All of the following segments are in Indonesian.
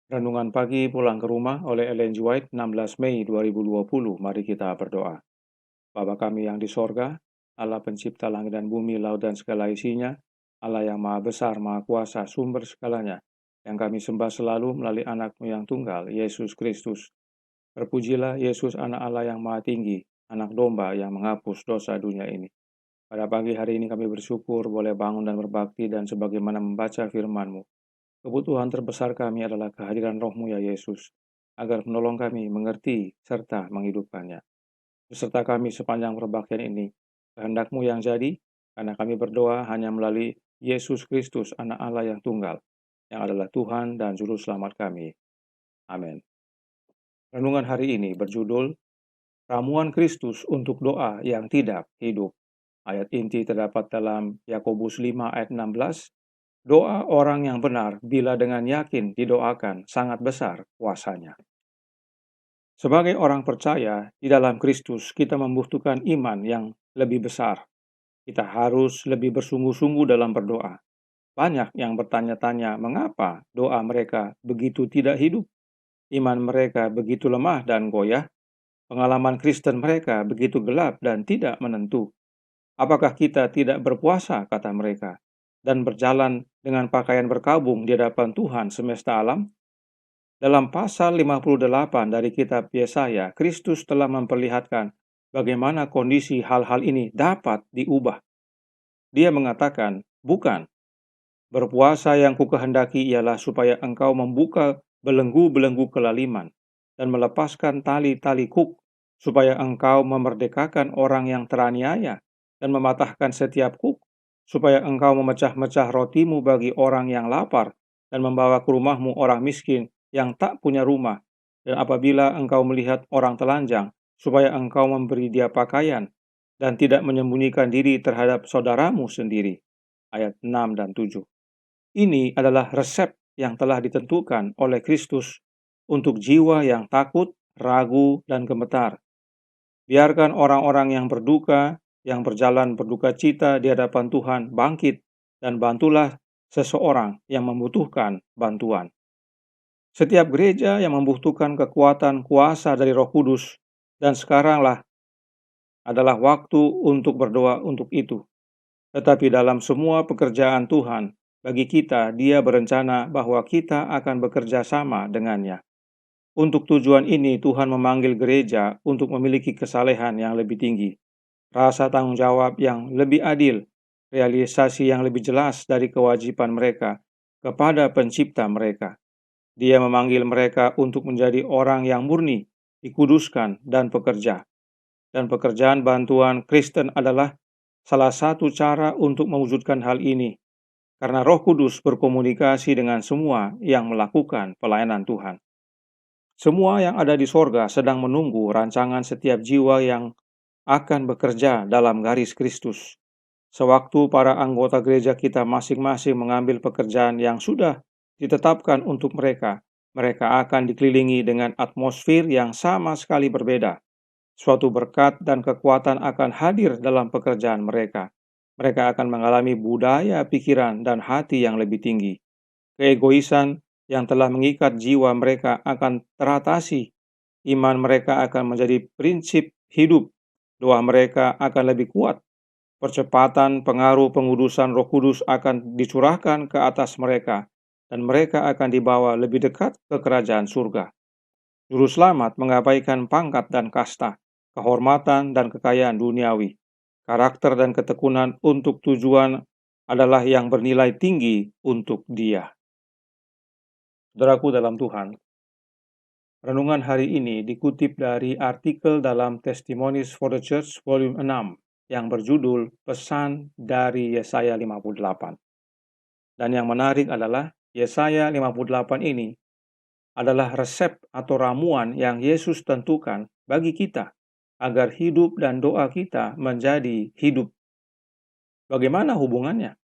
Renungan pagi pulang ke rumah oleh Ellen G. White 16 Mei 2020. Mari kita berdoa. Bapa kami yang di sorga, Allah pencipta langit dan bumi, laut dan segala isinya, Allah yang maha besar, maha kuasa, sumber segalanya, yang kami sembah selalu melalui anakmu yang tunggal, Yesus Kristus. Terpujilah Yesus anak Allah yang maha tinggi, anak domba yang menghapus dosa dunia ini. Pada pagi hari ini kami bersyukur boleh bangun dan berbakti dan sebagaimana membaca firman-Mu. Kebutuhan terbesar kami adalah kehadiran Roh-Mu ya Yesus, agar menolong kami mengerti serta menghidupkannya. Beserta kami sepanjang perbaktian ini, kehendak-Mu yang jadi, karena kami berdoa hanya melalui Yesus Kristus, anak Allah yang tunggal, yang adalah Tuhan dan Juru Selamat kami. Amin. Renungan hari ini berjudul, Ramuan Kristus untuk Doa yang Tidak Hidup. Ayat inti terdapat dalam Yakobus 5 ayat 16, doa orang yang benar bila dengan yakin didoakan sangat besar kuasanya. Sebagai orang percaya di dalam Kristus, kita membutuhkan iman yang lebih besar. Kita harus lebih bersungguh-sungguh dalam berdoa. Banyak yang bertanya-tanya mengapa doa mereka begitu tidak hidup, iman mereka begitu lemah dan goyah, pengalaman Kristen mereka begitu gelap dan tidak menentu. Apakah kita tidak berpuasa, kata mereka, dan berjalan dengan pakaian berkabung di hadapan Tuhan semesta alam? Dalam pasal 58 dari kitab Yesaya, Kristus telah memperlihatkan bagaimana kondisi hal-hal ini dapat diubah. Dia mengatakan, bukan, berpuasa yang kukehendaki ialah supaya engkau membuka belenggu-belenggu kelaliman dan melepaskan tali-tali kuk, supaya engkau memerdekakan orang yang teraniaya dan mematahkan setiap kuk, supaya engkau memecah-mecah rotimu bagi orang yang lapar dan membawa ke rumahmu orang miskin yang tak punya rumah. Dan apabila engkau melihat orang telanjang, supaya engkau memberi dia pakaian dan tidak menyembunyikan diri terhadap saudaramu sendiri. Ayat 6 dan 7. Ini adalah resep yang telah ditentukan oleh Kristus untuk jiwa yang takut, ragu, dan gemetar. Biarkan orang-orang yang berduka, yang berjalan berduka cita di hadapan Tuhan bangkit, dan bantulah seseorang yang membutuhkan bantuan. Setiap gereja yang membutuhkan kekuatan kuasa dari Roh Kudus, dan sekaranglah adalah waktu untuk berdoa untuk itu. Tetapi dalam semua pekerjaan Tuhan, bagi kita, Dia berencana bahwa kita akan bekerja sama dengannya. Untuk tujuan ini, Tuhan memanggil gereja untuk memiliki kesalehan yang lebih tinggi, rasa tanggung jawab yang lebih adil, realisasi yang lebih jelas dari kewajiban mereka kepada pencipta mereka. Dia memanggil mereka untuk menjadi orang yang murni, dikuduskan, dan pekerja. Dan pekerjaan bantuan Kristen adalah salah satu cara untuk mewujudkan hal ini, karena Roh Kudus berkomunikasi dengan semua yang melakukan pelayanan Tuhan. Semua yang ada di sorga sedang menunggu rancangan setiap jiwa yang akan bekerja dalam garis Kristus. Sewaktu para anggota gereja kita masing-masing mengambil pekerjaan yang sudah ditetapkan untuk mereka, mereka akan dikelilingi dengan atmosfer yang sama sekali berbeda. Suatu berkat dan kekuatan akan hadir dalam pekerjaan mereka. Mereka akan mengalami budaya, pikiran, dan hati yang lebih tinggi. Keegoisan yang telah mengikat jiwa mereka akan teratasi. Iman mereka akan menjadi prinsip hidup. Doa mereka akan lebih kuat. Percepatan pengaruh pengudusan Roh Kudus akan dicurahkan ke atas mereka, dan mereka akan dibawa lebih dekat ke kerajaan surga. Juru Selamat mengabaikan pangkat dan kasta, kehormatan dan kekayaan duniawi. Karakter dan ketekunan untuk tujuan adalah yang bernilai tinggi untuk Dia. Saudaraku dalam Tuhan, renungan hari ini dikutip dari artikel dalam Testimonies for the Church volume 6 yang berjudul Pesan dari Yesaya 58. Dan yang menarik adalah Yesaya 58 ini adalah resep atau ramuan yang Yesus tentukan bagi kita agar hidup dan doa kita menjadi hidup. Bagaimana hubungannya?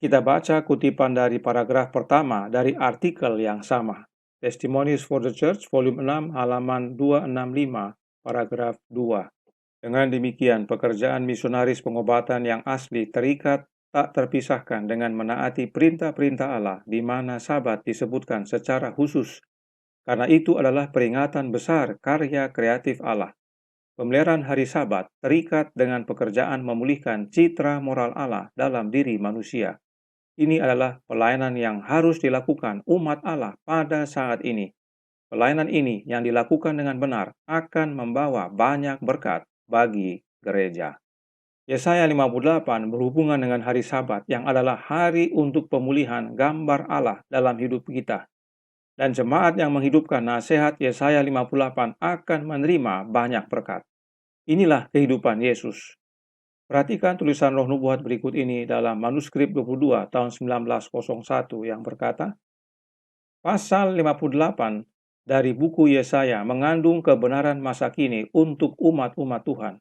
Kita baca kutipan dari paragraf pertama dari artikel yang sama. Testimonies for the Church, volume 6, halaman 265, paragraf 2. Dengan demikian, pekerjaan misionaris pengobatan yang asli terikat tak terpisahkan dengan menaati perintah-perintah Allah di mana Sabat disebutkan secara khusus. Karena itu adalah peringatan besar karya kreatif Allah. Pemeliharaan hari Sabat terikat dengan pekerjaan memulihkan citra moral Allah dalam diri manusia. Ini adalah pelayanan yang harus dilakukan umat Allah pada saat ini. Pelayanan ini yang dilakukan dengan benar akan membawa banyak berkat bagi gereja. Yesaya 58 berhubungan dengan hari Sabat yang adalah hari untuk pemulihan gambar Allah dalam hidup kita. Dan jemaat yang menghidupkan nasihat Yesaya 58 akan menerima banyak berkat. Inilah kehidupan Yesus. Perhatikan tulisan Roh Nubuat berikut ini dalam manuskrip 22 tahun 1901 yang berkata, Pasal 58 dari buku Yesaya mengandung kebenaran masa kini untuk umat-umat Tuhan.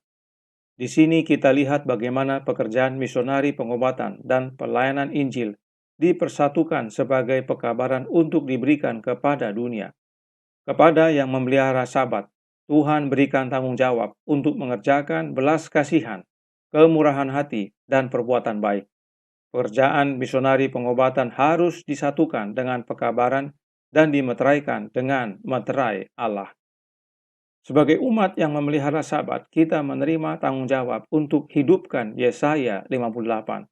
Di sini kita lihat bagaimana pekerjaan misionari pengobatan dan pelayanan Injil dipersatukan sebagai pekabaran untuk diberikan kepada dunia. Kepada yang memelihara Sabat, Tuhan berikan tanggung jawab untuk mengerjakan belas kasihan, kemurahan hati, dan perbuatan baik. Pekerjaan misionari pengobatan harus disatukan dengan pekabaran dan dimeteraikan dengan meterai Allah. Sebagai umat yang memelihara Sabat, kita menerima tanggung jawab untuk hidupkan Yesaya 58.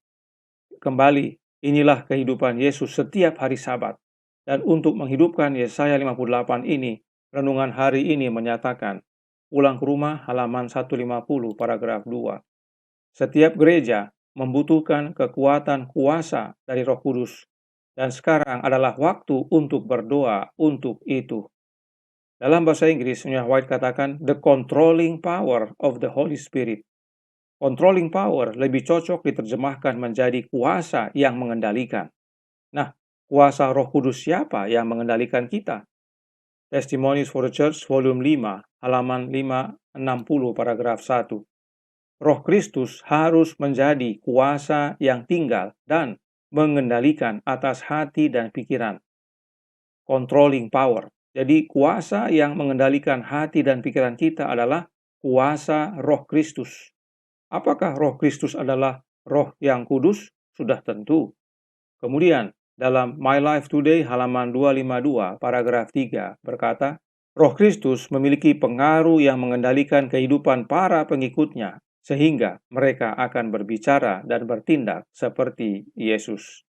Kembali, inilah kehidupan Yesus setiap hari Sabat. Dan untuk menghidupkan Yesaya 58 ini, renungan hari ini menyatakan, Pulang ke rumah halaman 150 paragraf 2. Setiap gereja membutuhkan kekuatan kuasa dari Roh Kudus. Dan sekarang adalah waktu untuk berdoa untuk itu. Dalam bahasa Inggris, White katakan, the controlling power of the Holy Spirit. Controlling power lebih cocok diterjemahkan menjadi kuasa yang mengendalikan. Nah, kuasa Roh Kudus siapa yang mengendalikan kita? Testimonies for the Church, volume 5, halaman 560, paragraf 1. Roh Kristus harus menjadi kuasa yang tinggal dan mengendalikan atas hati dan pikiran. Controlling power. Jadi kuasa yang mengendalikan hati dan pikiran kita adalah kuasa Roh Kristus. Apakah Roh Kristus adalah Roh yang kudus? Sudah tentu. Kemudian dalam My Life Today halaman 252 paragraf 3 berkata, Roh Kristus memiliki pengaruh yang mengendalikan kehidupan para pengikutnya sehingga mereka akan berbicara dan bertindak seperti Yesus.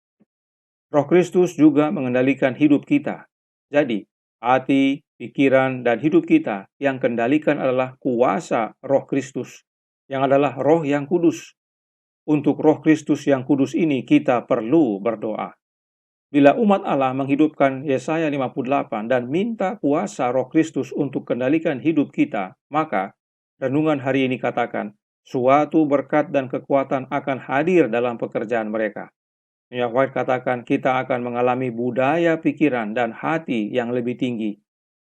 Roh Kristus juga mengendalikan hidup kita. Jadi, hati, pikiran, dan hidup kita yang kendalikan adalah kuasa Roh Kristus, yang adalah Roh yang kudus. Untuk Roh Kristus yang kudus ini kita perlu berdoa. Bila umat Allah menghidupkan Yesaya 58 dan minta kuasa Roh Kristus untuk kendalikan hidup kita, maka renungan hari ini katakan, suatu berkat dan kekuatan akan hadir dalam pekerjaan mereka. White katakan kita akan mengalami budaya pikiran dan hati yang lebih tinggi.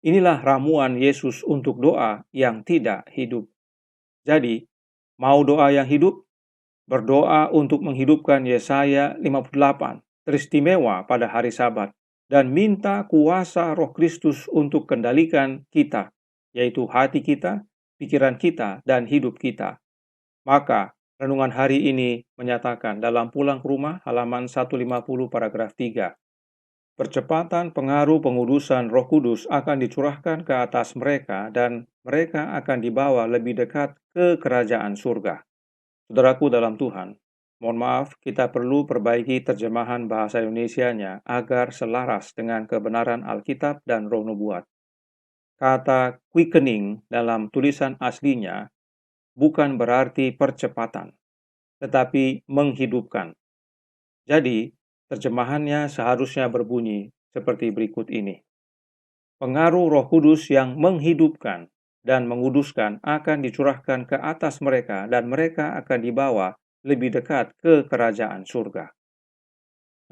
Inilah ramuan Yesus untuk doa yang tidak hidup. Jadi, mau doa yang hidup? Berdoa untuk menghidupkan Yesaya 58, teristimewa pada hari Sabat, dan minta kuasa Roh Kristus untuk kendalikan kita, yaitu hati kita, pikiran kita, dan hidup kita. Maka, renungan hari ini menyatakan dalam Pulang ke Rumah halaman 150 paragraf 3. Percepatan pengaruh pengudusan Roh Kudus akan dicurahkan ke atas mereka dan mereka akan dibawa lebih dekat ke kerajaan surga. Saudaraku dalam Tuhan, mohon maaf kita perlu perbaiki terjemahan bahasa Indonesianya agar selaras dengan kebenaran Alkitab dan Roh Nubuat. Kata quickening dalam tulisan aslinya bukan berarti percepatan, tetapi menghidupkan. Jadi, terjemahannya seharusnya berbunyi seperti berikut ini. Pengaruh Roh Kudus yang menghidupkan dan menguduskan akan dicurahkan ke atas mereka dan mereka akan dibawa lebih dekat ke kerajaan surga.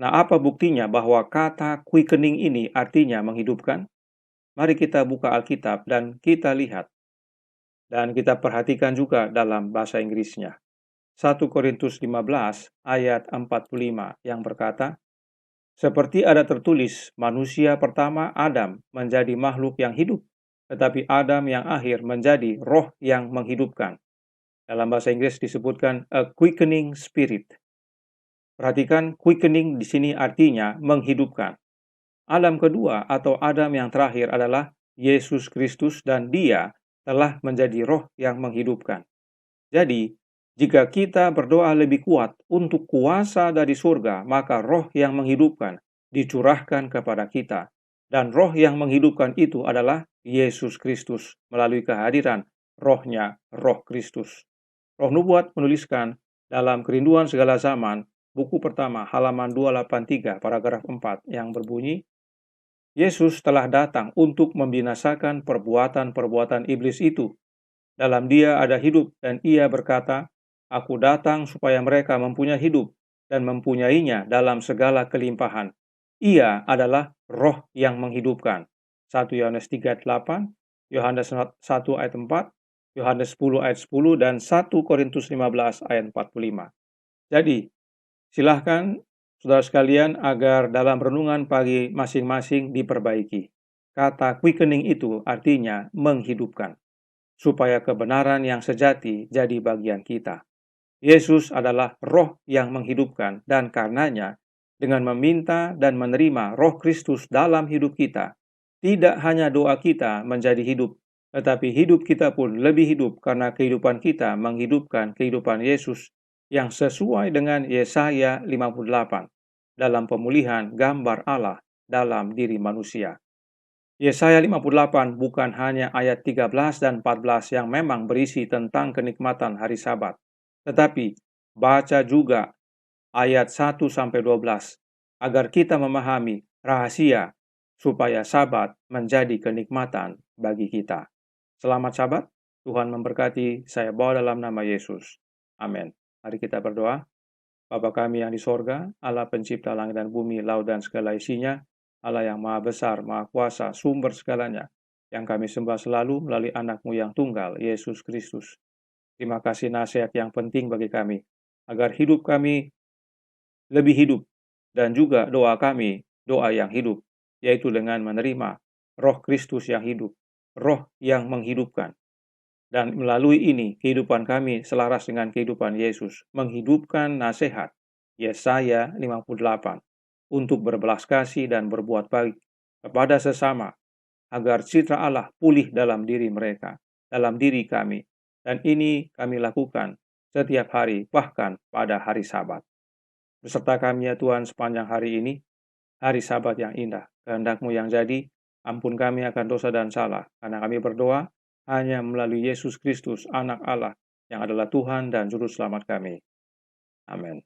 Nah, apa buktinya bahwa kata quickening ini artinya menghidupkan? Mari kita buka Alkitab dan kita lihat. Dan kita perhatikan juga dalam bahasa Inggrisnya. 1 Korintus 15 ayat 45 yang berkata, seperti ada tertulis, manusia pertama Adam menjadi makhluk yang hidup, tetapi Adam yang akhir menjadi roh yang menghidupkan. Dalam bahasa Inggris disebutkan a quickening spirit. Perhatikan, quickening di sini artinya menghidupkan. Adam kedua atau Adam yang terakhir adalah Yesus Kristus dan Dia telah menjadi roh yang menghidupkan. Jadi, jika kita berdoa lebih kuat untuk kuasa dari surga, maka roh yang menghidupkan dicurahkan kepada kita. Dan roh yang menghidupkan itu adalah Yesus Kristus melalui kehadiran rohnya, roh Kristus. Roh Nubuat menuliskan dalam Kerinduan Segala Zaman, buku pertama halaman 283 paragraf 4 yang berbunyi, Yesus telah datang untuk membinasakan perbuatan-perbuatan iblis itu. Dalam Dia ada hidup dan Ia berkata, Aku datang supaya mereka mempunyai hidup dan mempunyainya dalam segala kelimpahan. Ia adalah roh yang menghidupkan. 1 Yohanes 3:8, Yohanes 1 ayat 4, Yohanes 10 ayat 10, dan 1 Korintus 15 ayat 45. Jadi, silahkan saudara sekalian agar dalam renungan pagi masing-masing diperbaiki. Kata quickening itu artinya menghidupkan, supaya kebenaran yang sejati jadi bagian kita. Yesus adalah roh yang menghidupkan dan karenanya dengan meminta dan menerima roh Kristus dalam hidup kita, tidak hanya doa kita menjadi hidup, tetapi hidup kita pun lebih hidup karena kehidupan kita menghidupkan kehidupan Yesus yang sesuai dengan Yesaya 58 dalam pemulihan gambar Allah dalam diri manusia. Yesaya 58 bukan hanya ayat 13 dan 14 yang memang berisi tentang kenikmatan hari Sabat, tetapi baca juga ayat 1-12 agar kita memahami rahasia supaya Sabat menjadi kenikmatan bagi kita. Selamat Sabat, Tuhan memberkati, saya bawa dalam nama Yesus. Amin. Mari kita berdoa. Bapa kami yang di sorga, Allah pencipta langit dan bumi, laut dan segala isinya, Allah yang maha besar, maha kuasa, sumber segalanya, yang kami sembah selalu melalui anak-Mu yang tunggal, Yesus Kristus. Terima kasih nasihat yang penting bagi kami, agar hidup kami lebih hidup, dan juga doa kami, doa yang hidup, yaitu dengan menerima roh Kristus yang hidup, roh yang menghidupkan. Dan melalui ini, kehidupan kami selaras dengan kehidupan Yesus, menghidupkan nasihat Yesaya 58 untuk berbelas kasih dan berbuat baik kepada sesama, agar citra Allah pulih dalam diri mereka, dalam diri kami. Dan ini kami lakukan setiap hari, bahkan pada hari Sabat. Beserta kami ya Tuhan sepanjang hari ini, hari Sabat yang indah. Kehendak-Mu yang jadi, ampun kami akan dosa dan salah, karena kami berdoa hanya melalui Yesus Kristus, Anak Allah, yang adalah Tuhan dan Juru Selamat kami. Amin.